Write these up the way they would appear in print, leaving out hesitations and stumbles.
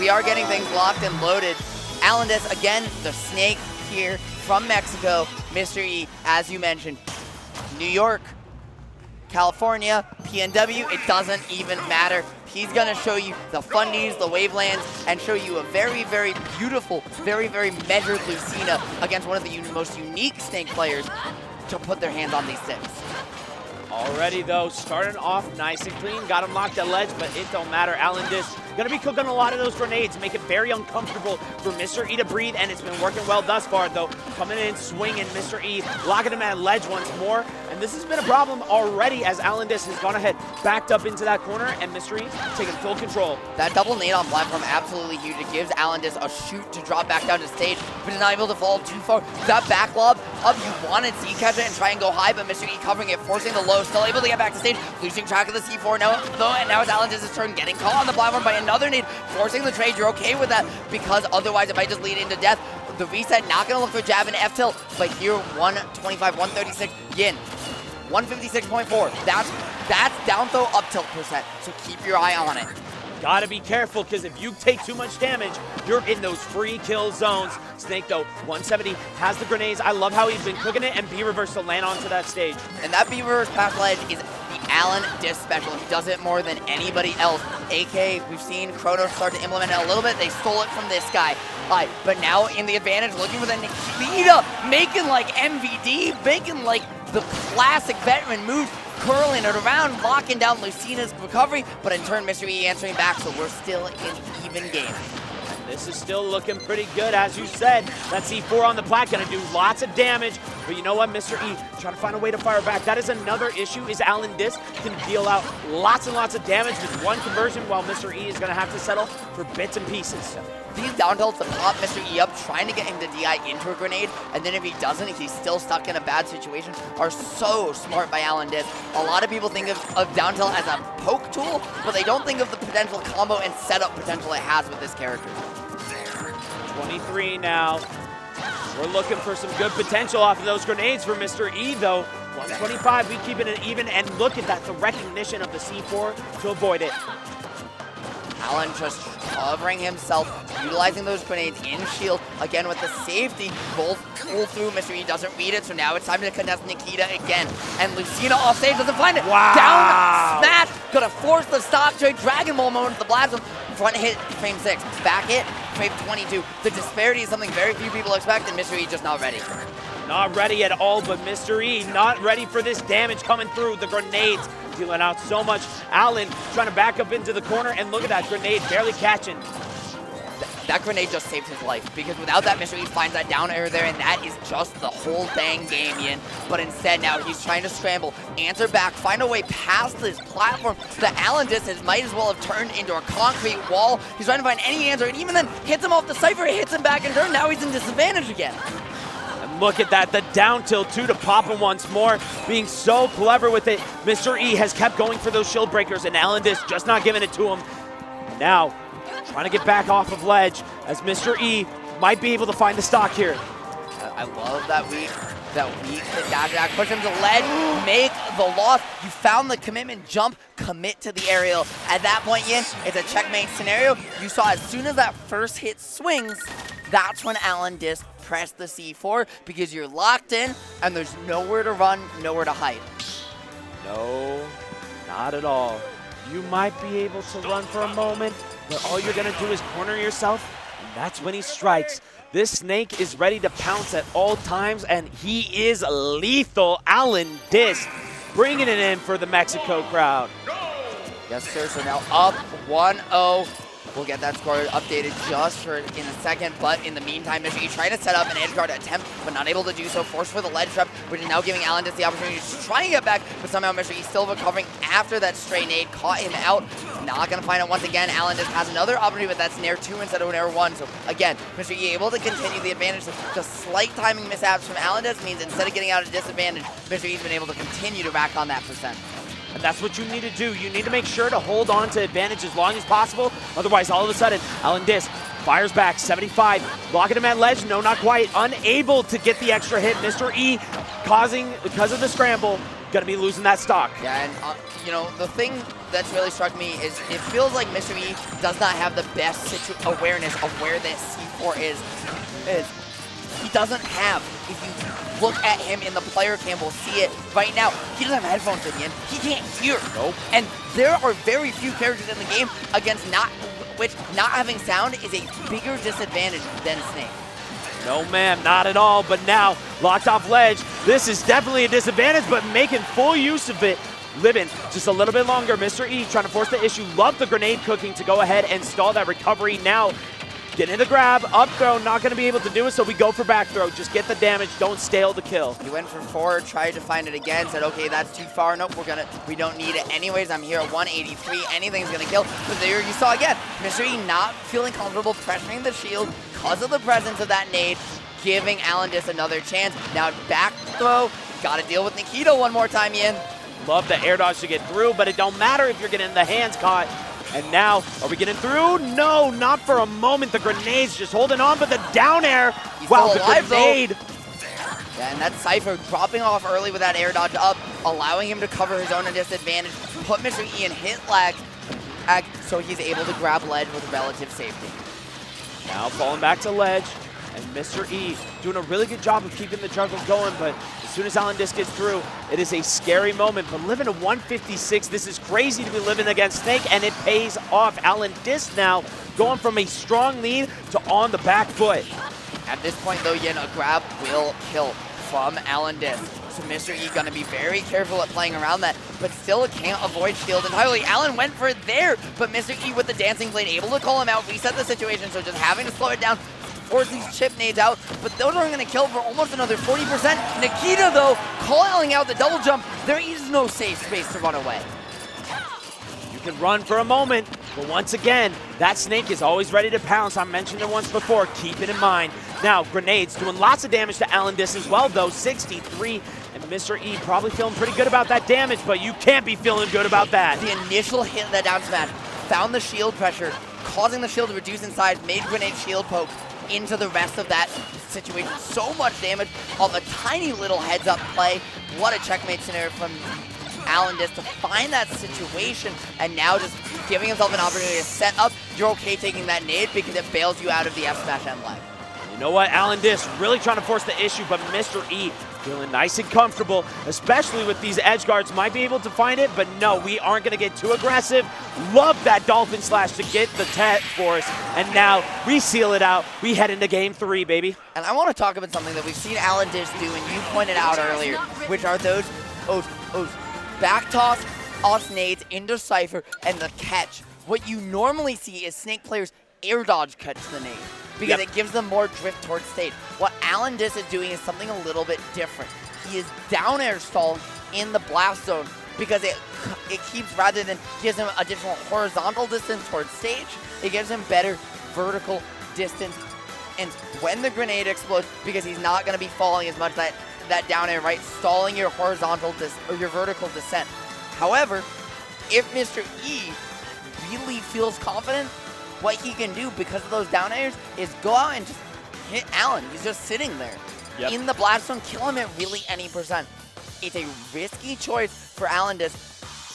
we are getting things locked and loaded. AlanDiss, again, the snake here from Mexico. Mr. E, as you mentioned, New York, California, PNW, it doesn't even matter. He's gonna show you the fundies, the wavelands, and show you a very, very beautiful, very, very measured Lucina against one of the most unique snake players to put their hands on these sticks. Already though, starting off nice and clean, got him locked at ledge, but it don't matter. AlanDiss gonna be cooking a lot of those grenades, make it very uncomfortable for Mr. E to breathe, and it's been working well thus far though. Coming in, swinging, Mr. E, locking him at ledge once more, and this has been a problem already as AlanDiss has gone ahead, backed up into that corner, and Mr. E taking full control. That double nade on platform, absolutely huge. It gives AlanDiss a shoot to drop back down to stage, but is not able to fall too far. That back lob up, you wanted to catch it and try and go high, but Mr. E covering it, forcing the low, still able to get back to stage, losing track of the C4 now, though, and now it's AlanDiss' turn, getting caught on the platform by another nade, forcing the trade. You're okay with that because otherwise it might just lead into death. The reset, not gonna look for jab and F tilt, but here 125, 136, yin, 156.4. That's down throw up tilt percent, so keep your eye on it. Gotta be careful, because if you take too much damage, you're in those free kill zones. Snake, though, 170, has the grenades. I love how he's been cooking it, and B-reverse to land onto that stage. And that B-reverse past ledge is the AlanDiss special. He does it more than anybody else. AK, we've seen Kronos start to implement it a little bit. They stole it from this guy. But now in the advantage, looking for the Nikita, making like MVD, making like the classic veteran move, curling it around, locking down Lucina's recovery, but in turn, Mr. E answering back, so we're still in even game. This is still looking pretty good, as you said. That C4 on the plat gonna do lots of damage, but you know what, Mr. E trying to find a way to fire back. That is another issue, is AlanDiss can deal out lots and lots of damage with one conversion, while Mr. E is gonna have to settle for bits and pieces. These down tilts to pop Mr. E up, trying to get him to DI into a grenade, and then if he doesn't, if he's still stuck in a bad situation, are so smart by AlanDiss. A lot of people think of down tilt as a poke tool, but they don't think of the potential combo and setup potential it has with this character. 23 now. We're looking for some good potential off of those grenades for Mr. E, though. 125, we keeping it even, and look at that, the recognition of the C4 to avoid it. Alan just covering himself, utilizing those grenades in shield, again with the safety, both pull through. Mr. E doesn't read it, so now it's time to contest Nikita again. And Lucina off stage doesn't find it. Wow. Down smash, gonna force the stop trade, Dragon Ball moment, the blast, front hit, frame 6, back hit, frame 22. The disparity is something very few people expect, and Mr. E just not ready. Not ready at all, but Mr. E not ready for this damage coming through. The grenades dealing out so much. Alan trying to back up into the corner, and look at that grenade barely catching. That grenade just saved his life, because without that, Mr. E finds that down air there, and that is just the whole dang game, Yin. But instead now he's trying to scramble, answer back, find a way past this platform that AlanDiss might as well have turned into a concrete wall. He's trying to find any answer, and even then hits him off the Cypher, hits him back in turn, now he's in disadvantage again. Look at that, the down tilt too to pop him once more, being so clever with it. Mr. E has kept going for those shield breakers, and AlanDiss just not giving it to him. Now, trying to get back off of ledge, as Mr. E might be able to find the stock here. I love that weak dash, push him to ledge, make the loss. You found the commitment, jump, commit to the aerial. At that point, Yin, it's a checkmate scenario. You saw as soon as that first hit swings, that's when AlanDiss pressed the C4, because you're locked in and there's nowhere to run, nowhere to hide. No, not at all. You might be able to run for a moment, but all you're gonna do is corner yourself, and that's when he strikes. This snake is ready to pounce at all times, and he is lethal. AlanDiss bringing it in for the Mexico crowd. Yes, sir. So now up 1-0. We'll get that score updated just in a second, but in the meantime, Mr. E trying to set up an edge guard attempt, but not able to do so. Forced for the ledge trap, which is now giving AlanDiss the opportunity to try and get back, but somehow Mr. E still recovering after that stray nade, caught him out. Not gonna find it once again. AlanDiss has another opportunity, but that's Nair 2 instead of Nair 1. So again, Mr. E able to continue the advantage. So just slight timing mishaps from AlanDiss means instead of getting out of disadvantage, Mr. E's been able to continue to rack on that percent. And that's what you need to do. You need to make sure to hold on to advantage as long as possible. Otherwise, all of a sudden, AlanDiss fires back, 75, blocking him at ledge. No, not quite. Unable to get the extra hit. Mr. E causing, because of the scramble, going to be losing that stock. Yeah, and you know, the thing that's really struck me is it feels like Mr. E does not have the best awareness of where this C4 is. He doesn't have, if you look at him in the player cam, we'll see it right now, he doesn't have headphones in. He can't hear. Nope. And there are very few characters in the game against which not having sound is a bigger disadvantage than Snake. No, ma'am, not at all. But now, locked off ledge, this is definitely a disadvantage, but making full use of it. Living just a little bit longer. Mr. E trying to force the issue. Love the grenade cooking to go ahead and stall that recovery. Now, getting the grab, up throw, not going to be able to do it, so we go for back throw. Just get the damage, don't stale the kill. He went for 4, tried to find it again, said, okay, that's too far. Nope, we don't need it anyways. I'm here at 183. Anything's going to kill. But there you saw again, Mr. E not feeling comfortable pressuring the shield because of the presence of that nade, giving AlanDiss another chance. Now back throw, got to deal with Nikita one more time, Yin. Love the air dodge to get through, but it don't matter if you're getting the hands caught. And now, are we getting through? No, not for a moment. The grenade's just holding on, but the down air. He's wow, still alive, the grenade. Though. Yeah, and that Cypher dropping off early with that air dodge up, allowing him to cover his own disadvantage, put Mr. E in hit lag, so he's able to grab ledge with relative safety. Now falling back to ledge, and Mr. E doing a really good job of keeping the juggle going, but as soon as AlanDiss gets through, it is a scary moment. But living to 156, this is crazy to be living against Snake, and it pays off. AlanDiss now going from a strong lead to on the back foot. At this point, though, Yin, a grab will kill from AlanDiss. So Mr. E gonna be very careful at playing around that, but still can't avoid shield entirely. Alan went for it there, but Mr. E with the dancing blade able to call him out, reset the situation, so just having to slow it down, force these chip nades out, but those are gonna kill for almost another 40%. Nikita, though, calling out the double jump. There is no safe space to run away. You can run for a moment, but once again, that Snake is always ready to pounce. I mentioned it once before, keep it in mind. Now, grenades doing lots of damage to AlanDiss as well, though, 63. And Mr. E probably feeling pretty good about that damage, but you can't be feeling good about that. The initial hit of that down smash found the shield pressure, causing the shield to reduce in size, made grenade shield poke into the rest of that situation. So much damage on the tiny little heads-up play. What a checkmate scenario from AlanDiss to find that situation, and now just giving himself an opportunity to set up. You're okay taking that nade because it bails you out of the F smash end leg. You know what? AlanDiss really trying to force the issue, but Mr. E feeling nice and comfortable, especially with these edge guards. Might be able to find it, but no, we aren't going to get too aggressive. Love that Dolphin Slash to get the tech for us, and now we seal it out. We head into game 3, baby. And I want to talk about something that we've seen AlanDiss do, and you pointed out earlier, which are those back toss off nades into Cypher and the catch. What you normally see is Snake players air dodge catch the nade, because it gives them more drift towards stage. What AlanDiss is doing is something a little bit different. He is down air stalled in the blast zone because it keeps, rather than gives him additional horizontal distance towards stage, it gives him better vertical distance. And when the grenade explodes, because he's not going to be falling as much that down air, right, stalling your horizontal or your vertical descent. However, if Mr. E really feels confident, what he can do because of those down airs is go out and just hit Alan. He's just sitting there in the blast zone, kill him at really any percent. It's a risky choice for AlanDiss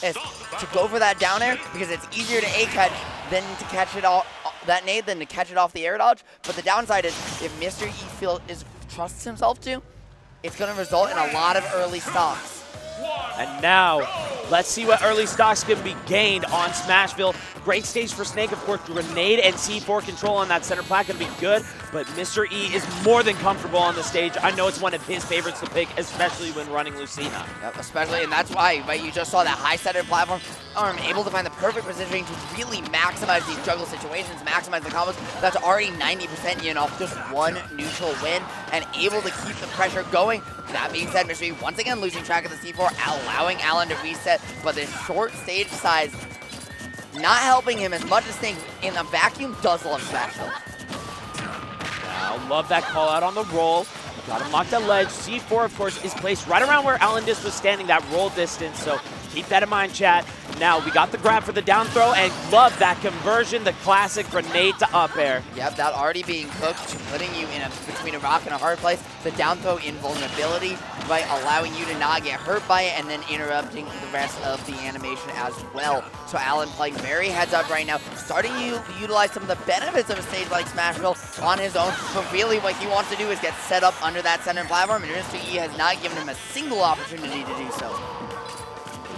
to go for that down air because it's easier to A-catch than to catch it all, that nade, than to catch it off the air dodge. But the downside is if Mr. E trusts himself to, it's going to result in a lot of early stocks. And now, let's see what early stocks can be gained on Smashville. Great stage for Snake, of course. Grenade and C4 control on that center plat can be good, but Mr. E is more than comfortable on the stage. I know it's one of his favorites to pick, especially when running Lucina. Yep, especially, and that's why, right, you just saw that high-centered platform, able to find the perfect positioning to really maximize these juggle situations, maximize the combos. That's already 90%, you know, just one neutral win, and able to keep the pressure going. That being said, Mr. E once again losing track of the C4, allowing Alan to reset, but the short stage size not helping him as much as Snake in a vacuum does love Smashville. Now, love that call out on the roll. Got him locked at ledge. C4, of course, is placed right around where AlanDiss was standing, that roll distance, so keep that in mind, chat. now we got the grab for the down throw, and love that conversion, the classic grenade to up air. Yep, that already being cooked, putting you in between a rock and a hard place. The down throw invulnerability, right, allowing you to not get hurt by it, and then interrupting the rest of the animation as well. So Alan playing very heads up right now, starting to utilize some of the benefits of a stage like Smashville on his own, but really what he wants to do is get set up under that center platform, and Mr. E has not given him a single opportunity to do so.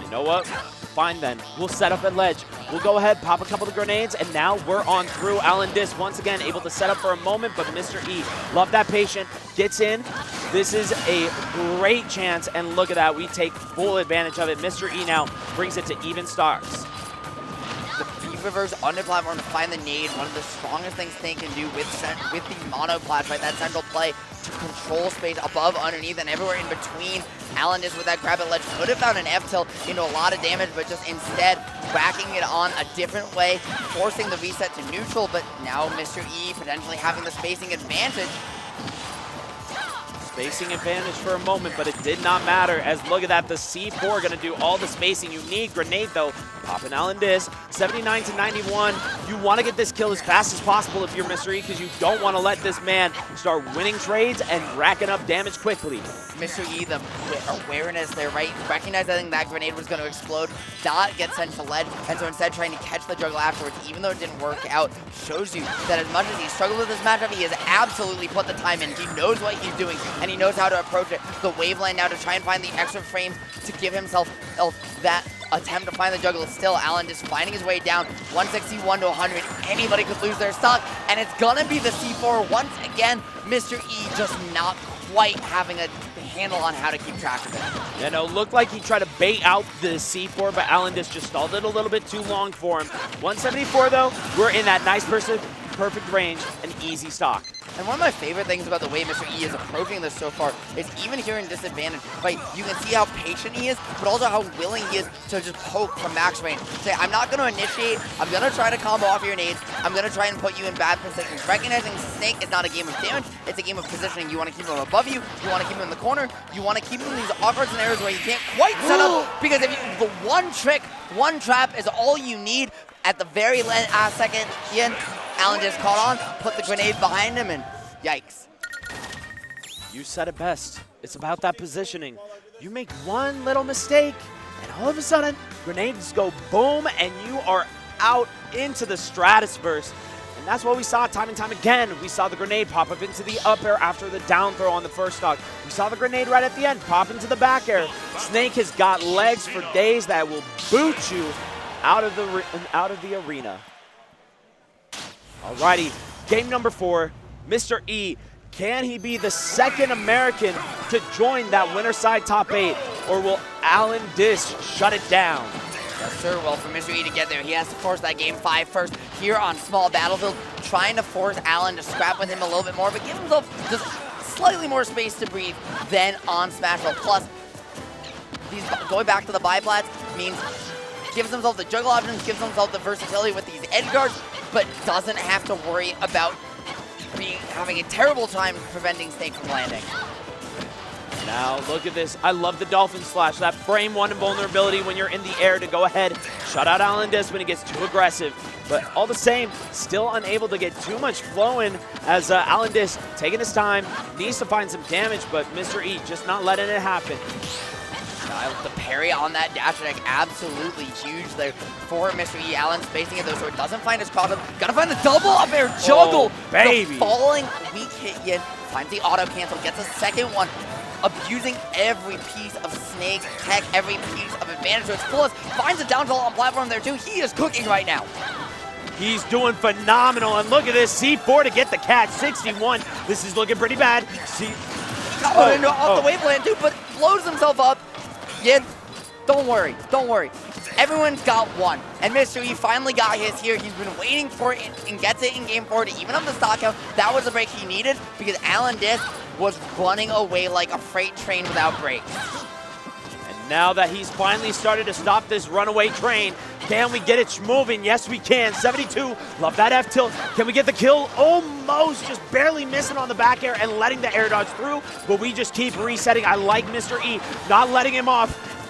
You know what? Fine then. We'll set up at ledge. We'll go ahead, pop a couple of grenades, and now we're on through. AlanDiss once again able to set up for a moment, but Mr. E, love that patient, gets in. This is a great chance, and look at that. We take full advantage of it. Mr. E now brings it to even stars. The reverse under platform to find the nade, one of the strongest things they can do with the mono clash, right? That central play to control space above, underneath, and everywhere in between. AlanDiss with that grab at ledge could have found an F-tilt into a lot of damage, but just instead backing it on a different way, forcing the reset to neutral, but now Mr. E potentially having the spacing advantage. Spacing advantage for a moment, but it did not matter, as look at that, the C4 gonna do all the spacing you need. Grenade though, popping AlanDiss, 79 to 91. You wanna get this kill as fast as possible if you're Mr. E, because you don't wanna let this man start winning trades and racking up damage quickly. Mr. E, the awareness there, right? Recognizing that grenade was gonna explode, not get sent to ledge, and so instead trying to catch the juggle afterwards, even though it didn't work out, shows you that as much as he struggled with this matchup, he has absolutely put the time in. He knows what he's doing, and he knows how to approach it. The waveland now to try and find the extra frames to give himself that attempt to find the juggle. Still, AlanDiss finding his way down, 161 to 100. Anybody could lose their stock, and it's gonna be the C4 once again. Mr. E just not quite having a handle on how to keep track of it. You know, looked like he tried to bait out the C4, but AlanDiss just stalled it a little bit too long for him. 174 though, we're in that nice perfect range, an easy stock. And one of my favorite things about the way Mr. E is approaching this so far is even here in disadvantage, right, you can see how patient he is, but also how willing he is to just poke from max range. Say, I'm not going to initiate, I'm going to try to combo off your nades, I'm going to try and put you in bad positions. Recognizing Snake is not a game of damage, it's a game of positioning. You want to keep him above you, you want to keep him in the corner, you want to keep him in these awkward scenarios where you can't quite set up, because if you, the one trick, one trap is all you need. At the very last second, Ian, AlanDiss caught on, put the grenade behind him, and yikes. You said it best. It's about that positioning. You make one little mistake, and all of a sudden, grenades go boom, and you are out into the stratosphere. And that's what we saw time and time again. We saw the grenade pop up into the up air after the down throw on the first stock. We saw the grenade right at the end pop into the back air. Snake has got legs for days that will boot you out of the arena. Alrighty, game number 4, Mr. E. Can he be the second American to join that winner side top 8, or will AlanDiss shut it down? Yes, sir. Well, for Mr. E to get there, he has to force that game 5 first here on small battlefield, trying to force Alan to scrap with him a little bit more, but give himself just slightly more space to breathe than on Smashville. Plus, going back to the biplats means gives himself the juggle options, gives himself the versatility with these edge guards, but doesn't have to worry about having a terrible time preventing Snake from landing. Now look at this. I love the Dolphin Slash. That frame 1 invulnerability when you're in the air to go ahead, shut out AlanDiss when he gets too aggressive. But all the same, still unable to get too much flowing as AlanDiss taking his time, needs to find some damage, but Mr. E just not letting it happen. The parry on that dash attack, absolutely huge there for Mr. E. Alan spacing it though, so it doesn't find his cross up. Gotta find the double up air juggle. Oh, baby. The falling weak hit Yin, finds the auto cancel, gets a second one, abusing every piece of Snake's tech, every piece of advantage to its fullest. Finds a down tilt on platform there too. He is cooking right now. He's doing phenomenal, and look at this, C4 to get the catch, 61. This is looking pretty bad. Off the waveland too, but blows himself up. Yeah, don't worry, don't worry. Everyone's got one, and Mr. E finally got his here. He's been waiting for it and gets it in game 4 to even up the stock count. That was the break he needed because AlanDiss was running away like a freight train without brakes. And now that he's finally started to stop this runaway train, can we get it moving? Yes, we can. 72, love that F-tilt. Can we get the kill? Almost, just barely missing on the back air and letting the air dodge through, but we just keep resetting. I like Mr. E, not letting him off.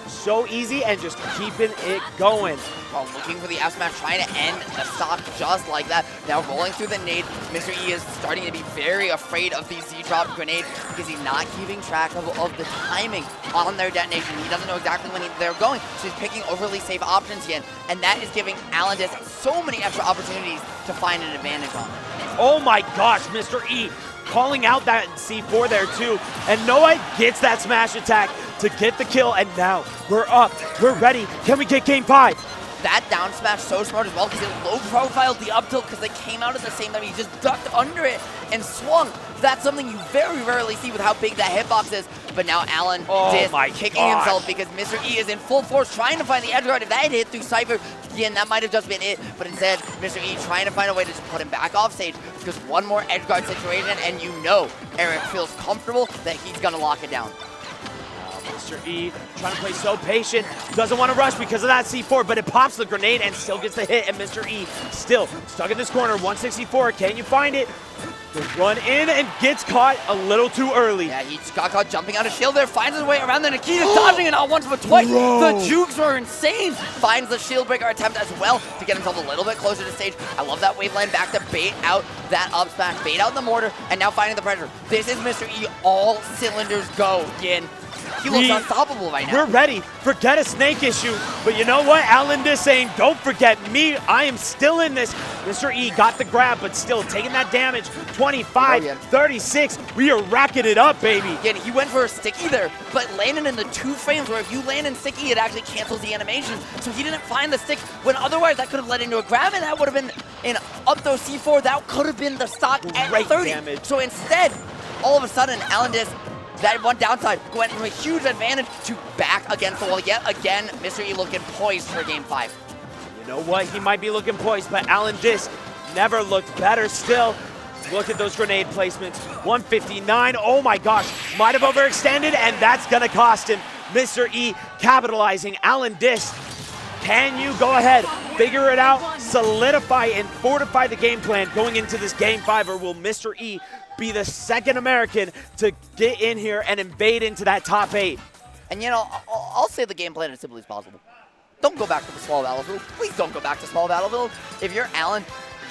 so easy and just keeping it going. While looking for the F smash, trying to end the stock just like that. Now rolling through the nade, Mr. E is starting to be very afraid of the Z-drop grenade because he's not keeping track of the timing on their detonation. He doesn't know exactly when they're going, so he's picking overly safe options again, and that is giving AlanDiss so many extra opportunities to find an advantage on it. Oh my gosh, Mr. E calling out that C4 there too, and Noah gets that smash attack to get the kill, and now we're up, we're ready. Can we get game 5? That down smash so smart as well because it low profiled the up tilt because they came out at the same time. He just ducked under it and swung. That's something you very rarely see with how big that hitbox is. But now AlanDiss kicking himself because Mr. E is in full force trying to find the edge guard. If that had hit through Cypher, again, that might have just been it. But instead, Mr. E trying to find a way to just put him back off stage because one more edge guard situation and you know Eric feels comfortable that he's going to lock it down. Mr. E trying to play so patient, doesn't want to rush because of that C4, but it pops the grenade and still gets the hit, and Mr. E still stuck in this corner, 164, can you find it? The run in and gets caught a little too early. Yeah, he just got caught jumping out of shield there, finds his way around the Nikita, dodging it not once but twice. Bro. The jukes were insane. Finds the shield breaker attempt as well to get himself a little bit closer to stage. I love that wave line back to bait out that up smash, bait out the mortar, and now finding the pressure. This is Mr. E, all cylinders go again. He looks unstoppable right now. We're ready. Forget a snake issue. But you know what? AlanDiss saying, don't forget me. I am still in this. Mr. E got the grab, but still taking that damage. 25, 36. We are racking it up, baby. Again, he went for a sticky there, but landed in the 2 frames where if you land in sticky, it actually cancels the animation. So he didn't find the stick when otherwise that could have led into a grab, and that would have been an up throw C4. That could have been the stock at 30. Damage. So instead, all of a sudden, AlanDiss, that one downside, went from a huge advantage to back against the wall. Yet again, Mr. E looking poised for game 5. You know what? He might be looking poised, but AlanDiss never looked better still. Look at those grenade placements. 159. Oh my gosh. Might have overextended, and that's going to cost him. Mr. E capitalizing. AlanDiss, can you go ahead, figure it out, solidify and fortify the game plan going into this game 5, or will Mr. E be the second American to get in here and invade into that top 8? And you know, I'll say the game plan as simply as possible. Don't go back to the small battlefield. Please don't go back to small battlefield. If you're Alan,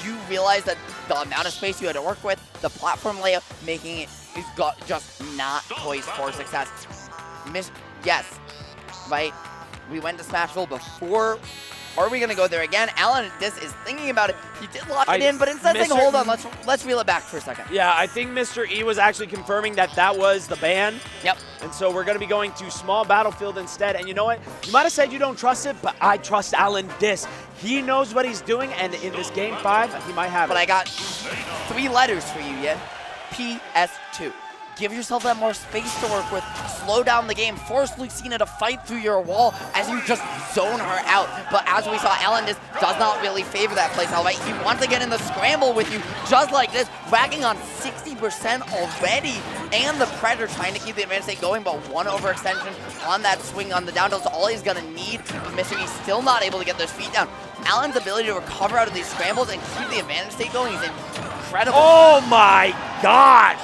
you realize that the amount of space you had to work with, the platform layout, making it is just not poised for success. Yes, right? We went to Smashville before. Are we going to go there again? AlanDiss is thinking about it. He did lock it in, but instead saying, hold on, let's reel it back for a second. Yeah, I think Mr. E was actually confirming that that was the ban. Yep. And so we're going to be going to small battlefield instead. And you know what? You might have said you don't trust it, but I trust AlanDiss. He knows what he's doing, and in this game 5, he might have it. But I got 3 letters for you, Yen. PS2. Give yourself that more space to work with. Slow down the game. Force Lucina to fight through your wall as you just zone her out. But as we saw, AlanDiss does not really favor that play style, right? He wants to get in the scramble with you just like this, racking on 60% already. And the pressure trying to keep the advanced state going, but one overextension on that swing on the down tilt is all he's going to need. Mr. E's still not able to get those feet down. Alan's ability to recover out of these scrambles and keep the advantage state going is incredible. Oh my gosh!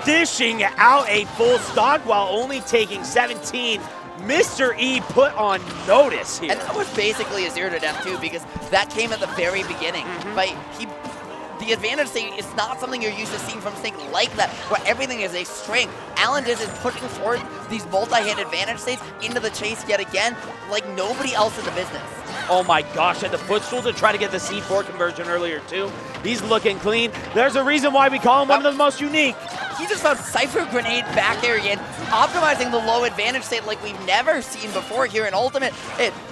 Dishing out a full stock while only taking 17. Mr. E put on notice here. And that was basically a 0 to death too, because that came at the very beginning. Right? The advantage state is not something you're used to seeing from Snake like that, where everything is a string. AlanDiss is pushing forward these multi-hit advantage states into the chase yet again, like nobody else in the business. Oh my gosh, and the footstool to try to get the C4 conversion earlier too. He's looking clean. There's a reason why we call him one of the most unique. He just found Cypher Grenade back there again, optimizing the low advantage state like we've never seen before here in Ultimate.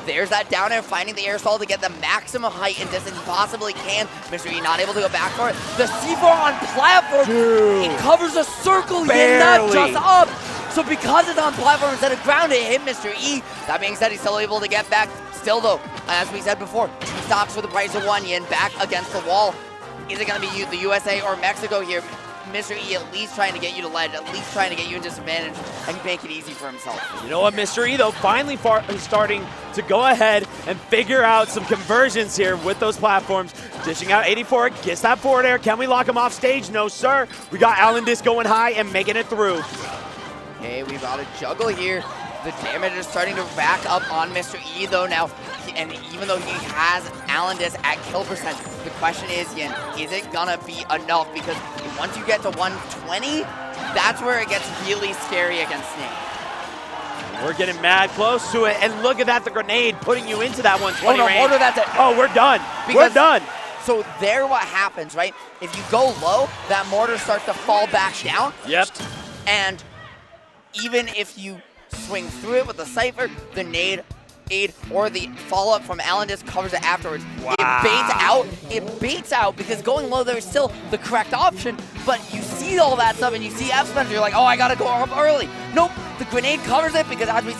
There's that down air, finding the air stall to get the maximum height and distance he possibly can. Mr. E not able to go back for it. The C4 on platform, it covers a circle, yet not just up. So because it's on platform instead of ground, it hit Mr. E. That being said, he's still able to get back. Still though, as we said before, 2 stocks for the price of 1 yen, back against the wall. Is it going to be the USA or Mexico here? Mr. E at least trying to get you to ledge, at least trying to get you in disadvantage and make it easy for himself. You know what, Mr. E, though, finally starting to go ahead and figure out some conversions here with those platforms. Dishing out 84, gets that forward air. Can we lock him off stage? No, sir. We got AlanDiss going high and making it through. Okay, we've got a juggle here. The damage is starting to rack up on Mr. E though now, and even though he has AlanDiss at kill percent, the question is, Yin, is it gonna be enough? Because once you get to 120, that's where it gets really scary against Snake. We're getting mad close to it, and look at that, the grenade putting you into that 120 no, range. Mortar, that's it. Oh, we're done. We're done. So there what happens, right? If you go low, that mortar starts to fall back down. Yep. And even if you swing through it with the Cypher, the nade, aid, or the follow-up from AlanDiss covers it afterwards. Wow. It baits out because going low there is still the correct option, but you see all that stuff and you see F Spencer, you're like, oh, I gotta go up early. Nope, the grenade covers it because as we